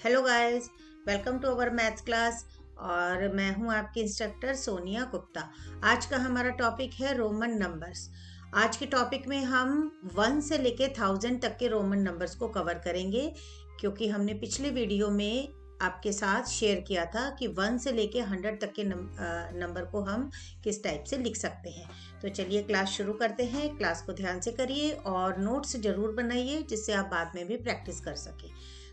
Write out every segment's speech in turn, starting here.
Hello guys, welcome to our maths class. और मैं हूं आपकी इंस्ट्रक्टर सोनिया गुप्ता। आज का हमारा टॉपिक है रोमन नंबर्स। आज के टॉपिक में हम 1 से लेके 1000 तक के रोमन नंबर्स को कवर करेंगे, क्योंकि हमने पिछले वीडियो में आपके साथ शेयर किया था कि 1 से लेके 100 तक के नंबर को हम किस टाइप से लिख सकते हैं। तो चलिए क्लास शुरू करते हैं। क्लास को ध्यान से करिए और नोट्स जरूर बनाइए, जिससे आप बाद में भी प्रैक्टिस कर सकें।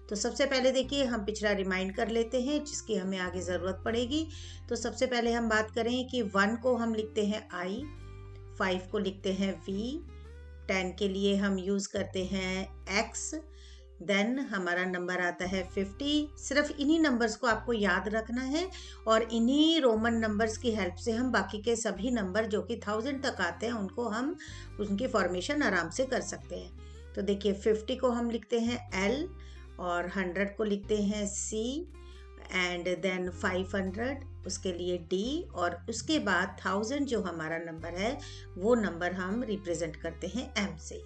तो सबसे पहले देखिए, हम पिछला रिमाइंड कर लेते हैं, जिसकी हमें आगे ज़रूरत पड़ेगी। तो सबसे पहले हम बात करें कि 1 को हम लिखते हैं I, 5 को लिखते हैं V, 10 के लिए हम यूज़ करते हैं X, देन हमारा नंबर आता है 50। सिर्फ इन्हीं नंबर्स को आपको याद रखना है और इन्हीं रोमन नंबर्स की हेल्प से हम बाकी के सभी नंबर जो कि 1000 तक आते हैं उनको हम उनकी फॉर्मेशन आराम से कर सकते हैं। तो देखिए, 50 को हम लिखते हैं L और 100 को लिखते हैं C, एंड देन 500 उसके लिए D, और उसके बाद 1000 जो हमारा नंबर है वो नंबर हम रिप्रेजेंट करते हैं M से।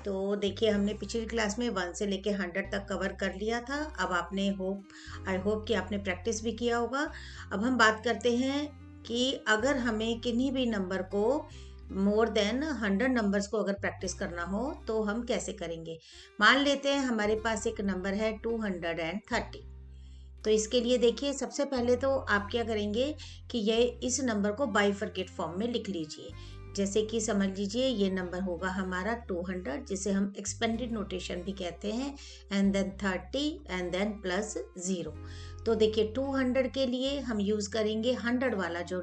तो देखिए, हमने पिछली क्लास में 1 से लेके 100 तक कवर कर लिया था। अब आपने आई होप कि आपने प्रैक्टिस भी किया होगा। अब हम बात करते हैं कि अगर हमें किन्हीं भी नंबर को मोर देन 100 नंबर्स को अगर प्रैक्टिस करना हो तो हम कैसे करेंगे। मान लेते हैं हमारे पास एक नंबर है 230। तो इसके लिए देखिए, सबसे पहले तो आप क्या करेंगे कि ये इस नंबर को बाइफरकेट फॉर्म में लिख लीजिए। जैसे कि समझ लीजिए ये नंबर होगा हमारा 200, जिसे हम एक्सपेंडेड नोटेशन भी कहते हैं, and then 30 and then plus 0। तो देखिए, 200 के लिए हम यूज़ करेंगे 100 वाला जो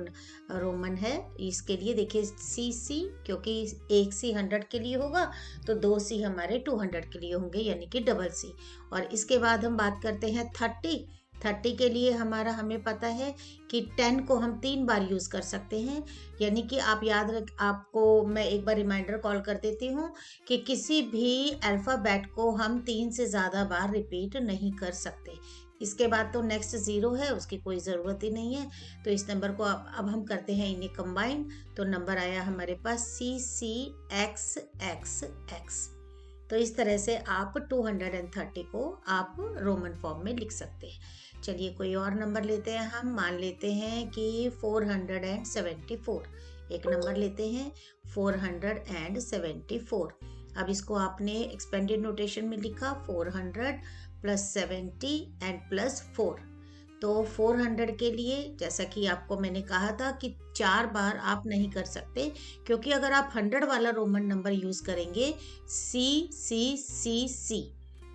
रोमन है। इसके लिए देखिए CC, क्योंकि एक C 100 के लिए होगा तो 2 C हमारे 200 के लिए होंगे, यानी कि डबल C। और इसके बाद हम बात करते हैं 30 के लिए हमें पता है कि 10 को हम 3 बार यूज़ कर सकते हैं। यानी कि आपको मैं एक बार रिमाइंडर कॉल कर देती हूँ कि किसी भी अल्फ़ाबेट को हम 3 से ज़्यादा बार रिपीट नहीं कर सकते। इसके बाद तो नेक्स्ट 0 है, उसकी कोई ज़रूरत ही नहीं है। तो इस नंबर को अब हम करते हैं इन्हें कंबाइन। तो नंबर आया हमारे पास CCXXX। तो इस तरह से आप 230 को आप रोमन फॉर्म में लिख सकते हैं। चलिए कोई और नंबर लेते हैं। हम मान लेते हैं कि 474। एक नंबर लेते हैं 474। अब इसको आपने एक्सपेंडेड नोटेशन में लिखा 400 प्लस 70 एंड प्लस 4। तो 400 के लिए, जैसा कि आपको मैंने कहा था कि 4 बार आप नहीं कर सकते, क्योंकि अगर आप 100 वाला रोमन नंबर यूज़ करेंगे CCCC,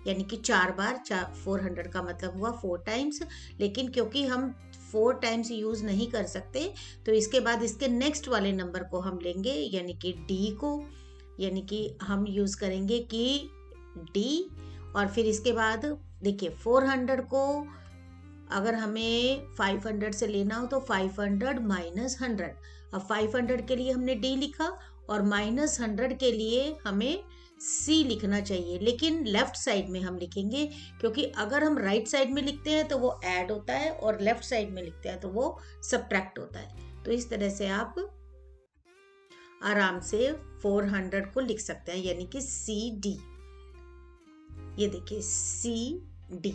यानी कि 4 बार, 400 का मतलब हुआ 4 टाइम्स। लेकिन क्योंकि हम 4 टाइम्स यूज़ नहीं कर सकते, तो इसके बाद इसके नेक्स्ट वाले नंबर को हम लेंगे, यानी कि D को, यानी कि हम यूज़ करेंगे कि D। और फिर इसके बाद देखिए, 400 को अगर हमें 500 से लेना हो तो 500 माइनस 100। अब 500 के लिए हमने D लिखा और माइनस 100 के लिए हमें C लिखना चाहिए, लेकिन लेफ्ट साइड में हम लिखेंगे, क्योंकि अगर हम राइट साइड में लिखते हैं तो वो ऐड होता है और लेफ्ट साइड में लिखते हैं तो वो सब्ट्रैक्ट होता है। तो इस तरह से आप आराम से 400 को लिख सकते हैं, यानी कि CD। ये देखिए CD।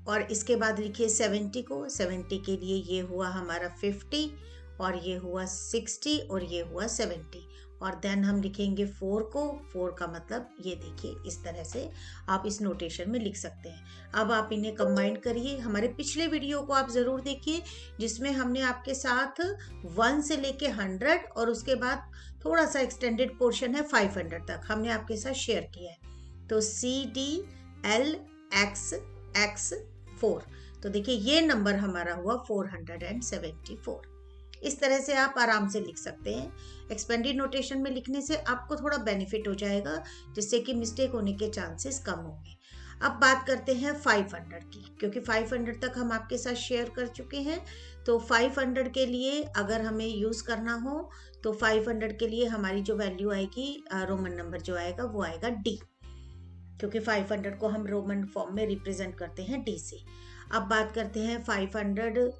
और इसके बाद लिखिए 70 को। 70 के लिए ये हुआ हमारा 50, और ये हुआ 60, और ये हुआ 70। और देन हम लिखेंगे 4 को। 4 का मतलब ये देखिए, इस तरह से आप इस नोटेशन में लिख सकते हैं। अब आप इन्हें कंबाइन करिए। हमारे पिछले वीडियो को आप ज़रूर देखिए, जिसमें हमने आपके साथ 1 से लेके 100 और उसके बाद थोड़ा सा एक्सटेंडेड पोर्शन है 500 तक, हमने आपके साथ शेयर किया है। तो CDLXX4। तो देखिए, ये नंबर हमारा हुआ 474। इस तरह से आप आराम से लिख सकते हैं। एक्सपेंडेड नोटेशन में लिखने से आपको थोड़ा बेनिफिट हो जाएगा, जिससे कि मिस्टेक होने के चांसेस कम होंगे। अब बात करते हैं 500 की, क्योंकि 500 तक हम आपके साथ शेयर कर चुके हैं। तो 500 के लिए अगर हमें यूज़ करना हो तो 500 के लिए हमारी जो वैल्यू आएगी, रोमन नंबर जो आएगा वो आएगा D, क्योंकि 500 को हम रोमन फॉर्म में रिप्रेजेंट करते हैं D से। अब बात करते हैं 500,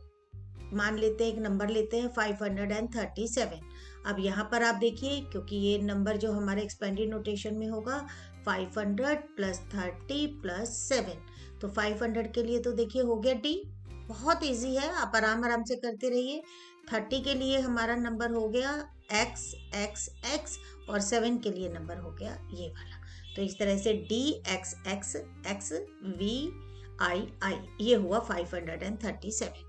मान लेते हैं एक नंबर लेते हैं 537। अब यहाँ पर आप देखिए, क्योंकि ये नंबर जो हमारे एक्सपेंडेड नोटेशन में होगा 500 प्लस 30 प्लस 7, तो 500 के लिए तो देखिए हो गया डी। बहुत इजी है, आप आराम आराम से करते रहिए। 30 के लिए हमारा नंबर हो गया एक्स एक्स एक्स, और 7 के लिए नंबर हो गया ये वाला। तो इस तरह से D X X X V I I, ये हुआ 537।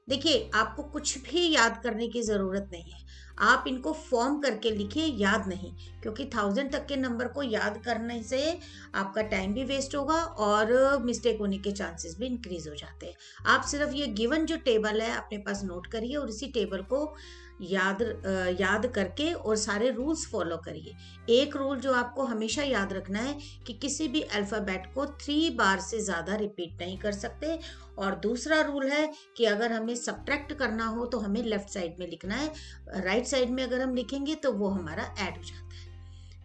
देखिए आपको कुछ भी याद करने की ज़रूरत नहीं है, आप इनको फॉर्म करके लिखिए, याद नहीं, क्योंकि 1000 तक के नंबर को याद करने से आपका टाइम भी वेस्ट होगा और मिस्टेक होने के चांसेस भी इंक्रीज हो जाते हैं। आप सिर्फ ये गिवन जो टेबल है अपने पास नोट करिए और इसी टेबल को याद करके और सारे रूल्स फॉलो करिए। एक रूल जो आपको हमेशा याद रखना है कि किसी भी अल्फ़ाबेट को 3 बार से ज़्यादा रिपीट नहीं कर सकते। और दूसरा रूल है कि अगर हमें सब्ट्रैक्ट करना हो तो हमें लेफ्ट साइड में लिखना है, राइट साइड में अगर हम लिखेंगे तो वो हमारा ऐड हो जाता है।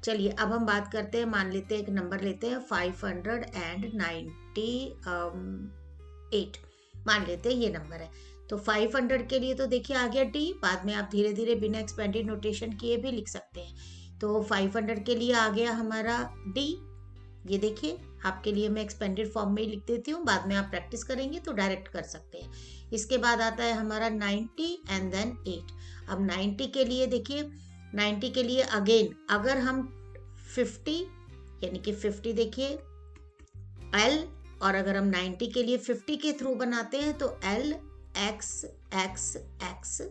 चलिए अब हम बात करते हैं, मान लेते हैं एक नंबर लेते हैं 598, मान लेते हैं ये नंबर है। तो 500 के लिए तो देखिए आ गया डी, बाद में आप धीरे धीरे बिना एक्सपेंडेड नोटेशन किए भी लिख सकते हैं। तो 500 के लिए आ गया हमारा डी, ये देखिए आपके लिए मैं एक्सपेंडेड फॉर्म में ही लिख देती हूँ, बाद में आप प्रैक्टिस करेंगे तो डायरेक्ट कर सकते हैं। इसके बाद आता है हमारा 90 एंड देन 8। अब 90 के लिए देखिए, 90 के लिए अगेन अगर हम 50 यानी कि 50 देखिए एल, और अगर हम 90 के लिए 50 के थ्रू बनाते हैं तो एल एक्स एक्स एक्स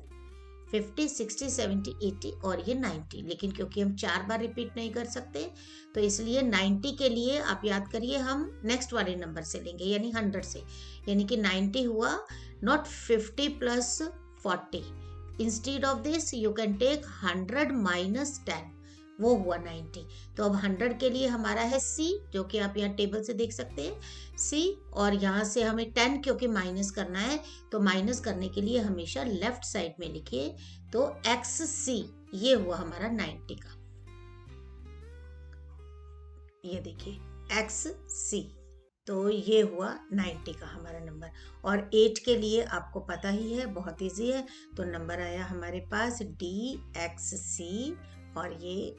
50 60 70 80 और ये 90। लेकिन क्योंकि हम 4 बार रिपीट नहीं कर सकते तो इसलिए 90 के लिए आप याद करिए हम नेक्स्ट वाले नंबर से लेंगे, यानी 100 से, यानी कि 90 हुआ not 50 plus 40, instead of this you can take 100 minus 10, वो हुआ 90। तो अब 100 के लिए हमारा है सी, जो कि आप यहाँ टेबल से देख सकते हैं सी, और यहाँ से हमें 10 क्योंकि माइनस करना है तो माइनस करने के लिए हमेशा लेफ्ट साइड में लिखिए, तो एक्स सी, ये हुआ हमारा 90 का, ये देखिए एक्स सी, तो ये हुआ 90 का हमारा नंबर। और 8 के लिए आपको पता ही है, बहुत इजी है, तो नंबर आया हमारे पास डी एक्स सी और ये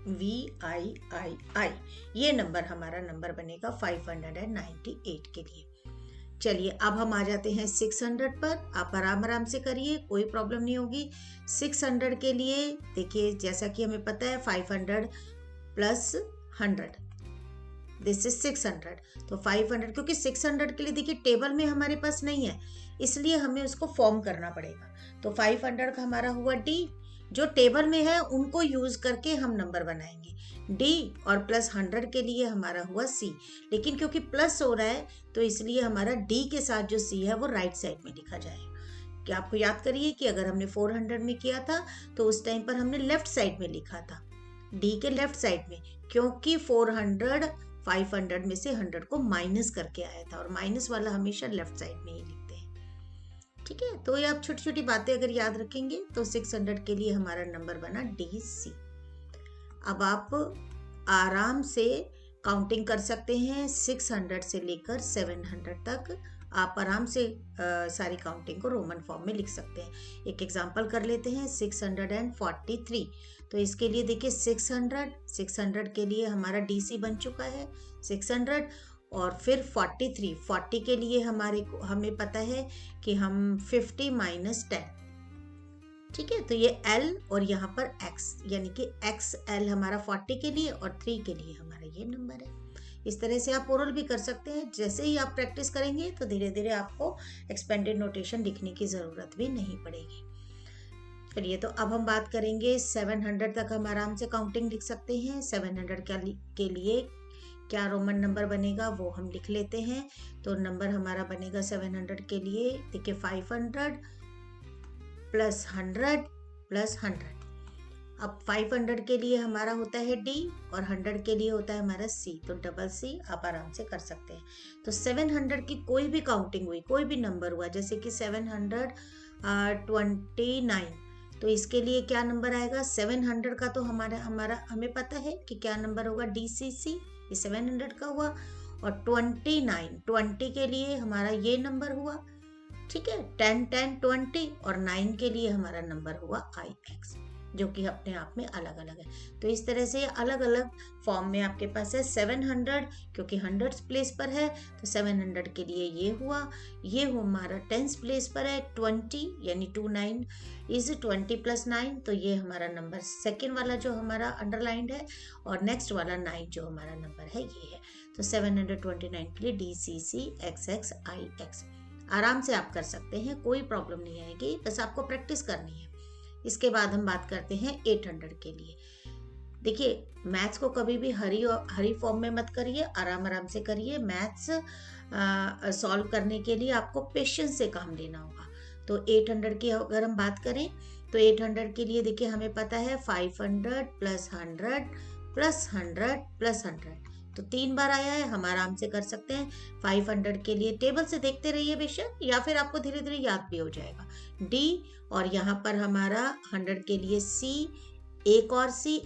वी आई आई आई, ये नंबर हमारा नंबर बनेगा 598 के लिए। चलिए अब हम आ जाते हैं 600 पर, आप आराम आराम से करिए, कोई प्रॉब्लम नहीं होगी। 600 के लिए देखिए जैसा कि हमें पता है 500 प्लस 100, दिस इज 600। तो 500 क्योंकि 600 के लिए देखिए टेबल में हमारे पास नहीं है, इसलिए हमें उसको फॉर्म करना पड़ेगा। तो 500 का हमारा हुआ डी, जो टेबल में है उनको यूज करके हम नंबर बनाएंगे डी, और प्लस 100 के लिए हमारा हुआ सी, लेकिन क्योंकि प्लस हो रहा है तो इसलिए हमारा डी के साथ जो सी है वो राइट साइड में लिखा जाएगा। कि आपको याद करिए कि अगर हमने 400 में किया था तो उस टाइम पर हमने लेफ्ट साइड में लिखा था, डी के लेफ्ट साइड में, क्योंकि 400 500 में से 100 को माइनस करके आया था और माइनस वाला हमेशा लेफ्ट साइड में ही लिखते हैं। ठीक है, तो ये आप छोटी छोटी बातें अगर याद रखेंगे तो 600 के लिए हमारा नंबर बना डी सी। अब आप आराम से काउंटिंग कर सकते हैं 600 से लेकर 700 तक, आप आराम से सारी काउंटिंग को रोमन फॉर्म में लिख सकते हैं। एक एग्जांपल कर लेते हैं 643। तो इसके लिए देखिए 600 के लिए हमारा डीसी बन चुका है 600, और फिर 40 के लिए हमें पता है कि हम 50 माइनस 10, ठीक है, तो ये L और यहाँ पर X, यानी कि XL हमारा 40 के लिए और 3 के लिए हमारा ये नंबर है। इस तरह से आप ओरल भी कर सकते हैं, जैसे ही आप प्रैक्टिस करेंगे तो धीरे धीरे आपको एक्सपेंडेड नोटेशन लिखने की ज़रूरत भी नहीं पड़ेगी। चलिए तो अब हम बात करेंगे 700 तक हम आराम से काउंटिंग लिख सकते हैं। 700 के लिए क्या रोमन नंबर बनेगा वो हम लिख लेते हैं। तो नंबर हमारा बनेगा 700 के लिए, देखिए 500 प्लस 100 प्लस 100। अब 500 के लिए हमारा होता है डी और 100 के लिए होता है हमारा सी, तो डबल सी आप आराम से कर सकते हैं। तो 700 की कोई भी काउंटिंग हुई, कोई भी नंबर हुआ, जैसे कि 729, तो इसके लिए क्या नंबर आएगा 700 का, तो हमें पता है कि क्या नंबर होगा डी सी सी, ये 700 का हुआ। और 20 के लिए हमारा ये नंबर हुआ, ठीक है, 10 10 20, और 9 के लिए हमारा नंबर हुआ आई एक्स। जो कि अपने आप में अलग अलग है। तो इस तरह से अलग अलग फॉर्म में आपके पास है 700, क्योंकि 100th प्लेस पर है तो 700 के लिए ये हुआ। ये हमारा 10th प्लेस पर है 20, यानी 29 इज 20 + 9, तो ये हमारा नंबर सेकेंड वाला जो हमारा अंडरलाइंड है, और नेक्स्ट वाला 9 जो हमारा नंबर है ये है। तो 729 के लिए DCCXXIX आराम से आप कर सकते हैं, कोई प्रॉब्लम नहीं आएगी, बस आपको प्रैक्टिस करनी है। इसके बाद हम बात करते हैं 800 के लिए। देखिए, मैथ्स को कभी भी हरी फॉर्म में मत करिए, आराम आराम से करिए। मैथ्स सॉल्व करने के लिए आपको पेशेंस से काम लेना होगा। तो 800 की अगर हम बात करें तो 800 के लिए देखिए हमें पता है 500 + 100 + 100 + 100, तो 3 बार आया है, हम आराम से कर सकते हैं। 500 के लिए टेबल से देखते रहिए बेशक, या फिर आपको धीरे धीरे याद भी हो जाएगा। D, और यहाँ पर हमारा 100 के लिए C, एक और C,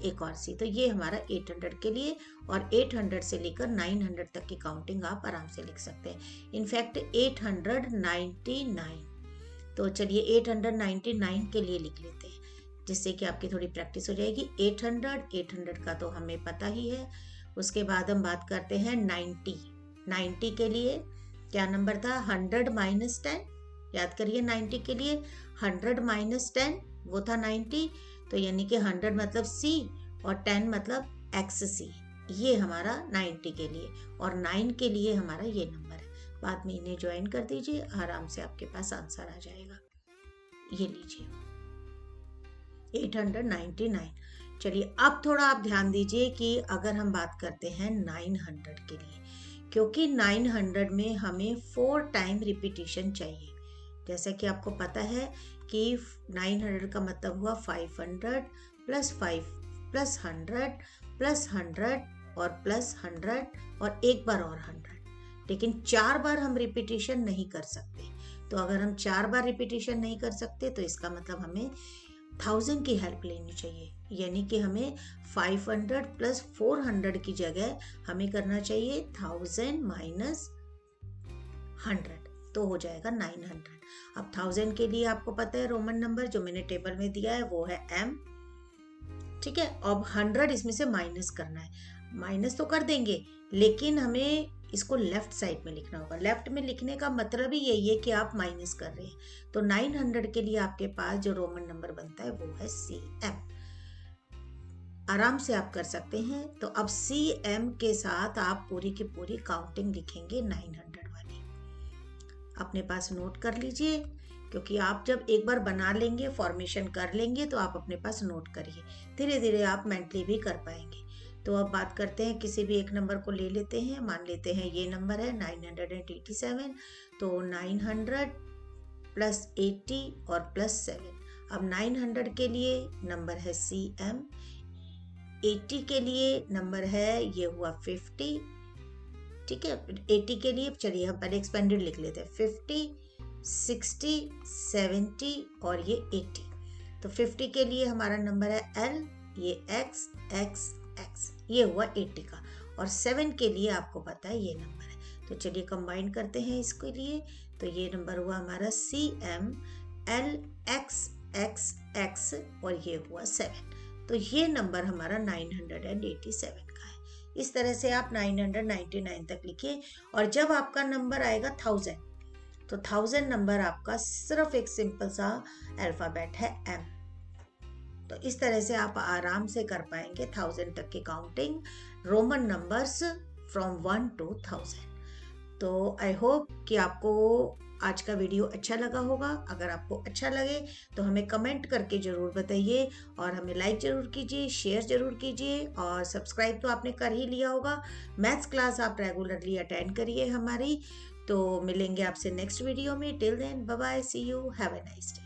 तो ये हमारा 800 के लिए। और 800 से लेकर 900 तक की काउंटिंग आप आराम से लिख सकते हैं। इनफैक्ट 899, तो चलिए 899 के लिए लिख लेते हैं, जिससे कि आपकी थोड़ी प्रैक्टिस हो जाएगी। 800 का तो हमें पता ही है। उसके बाद हम बात करते हैं 90 के लिए क्या नंबर था, 100 - 10, याद करिए 90 के लिए 100 - 10 वो था 90, तो यानी कि 100 मतलब C और 10 मतलब XC, ये हमारा 90 के लिए। और 9 के लिए हमारा ये नंबर है, बाद में इन्हें ज्वाइन कर दीजिए, आराम से आपके पास आंसर आ जाएगा। ये लीजिए 899। चलिए अब थोड़ा आप ध्यान दीजिए कि अगर हम बात करते हैं 900 के लिए, क्योंकि 900 में हमें 4 टाइम रिपीटिशन चाहिए। जैसा कि आपको पता है कि 900 का मतलब हुआ 500 + 5 + 100 + 100 और +100 और एक बार और 100, लेकिन 4 बार हम रिपीटिशन नहीं कर सकते। तो अगर हम 4 बार रिपीटिशन नहीं कर सकते तो इसका मतलब हमें 1000 की हेल्प लेनी चाहिए, यानी कि हमें 500 + 400 की जगह हमें करना चाहिए 1000 - 100, तो हो जाएगा 900। अब 1000 के लिए आपको पता है रोमन नंबर जो मैंने टेबल में दिया है वो है M, ठीक है। अब 100 इसमें से माइनस करना है, माइनस तो कर देंगे लेकिन हमें इसको लेफ्ट साइड में लिखना होगा। लेफ्ट में लिखने का मतलब ही यही है कि आप माइनस कर रहे हैं। तो 900 के लिए आपके पास जो रोमन नंबर बनता है वो है CM, आराम से आप कर सकते हैं। तो अब CM के साथ आप पूरी की पूरी काउंटिंग लिखेंगे 900 वाली, अपने पास नोट कर लीजिए, क्योंकि आप जब एक बार बना लेंगे, फॉर्मेशन कर लेंगे, तो आप अपने पास नोट करिए, धीरे धीरे आप मेंटली भी कर पाएंगे। तो अब बात करते हैं, किसी भी एक नंबर को ले लेते हैं, मान लेते हैं ये नंबर है 987, तो 900 + 80 और +7। अब 900 के लिए नंबर है CM, 80 के लिए नंबर है ये हुआ 50, ठीक है। 80 के लिए चलिए हम पहले एक्सपेंडेड लिख लेते हैं, 50, 60, 70 और ये 80। तो 50 के लिए हमारा नंबर है L, ये X, X, X, ये हुआ 80 का। और 7 के लिए आपको पता है ये नंबर है, तो चलिए कंबाइन करते हैं इसके लिए। तो ये नंबर हुआ हमारा CM, L, X, X, X और ये हुआ 7, तो ये नंबर हमारा 987 का है। इस तरह से आप 999 तक लिखिए, और जब आपका नंबर आएगा 1000, तो 1000 नंबर आपका सिर्फ एक सिंपल सा अल्फाबेट है M। तो इस तरह से आप आराम से कर पाएंगे 1000 तक की counting, Roman numbers from 1 to 1000। तो आई होप कि आपको आज का वीडियो अच्छा लगा होगा। अगर आपको अच्छा लगे तो हमें कमेंट करके ज़रूर बताइए, और हमें लाइक ज़रूर कीजिए, शेयर ज़रूर कीजिए, और सब्सक्राइब तो आपने कर ही लिया होगा। मैथ्स क्लास आप रेगुलरली अटेंड करिए हमारी। तो मिलेंगे आपसे नेक्स्ट वीडियो में। Till then bye bye, see you, have a nice day.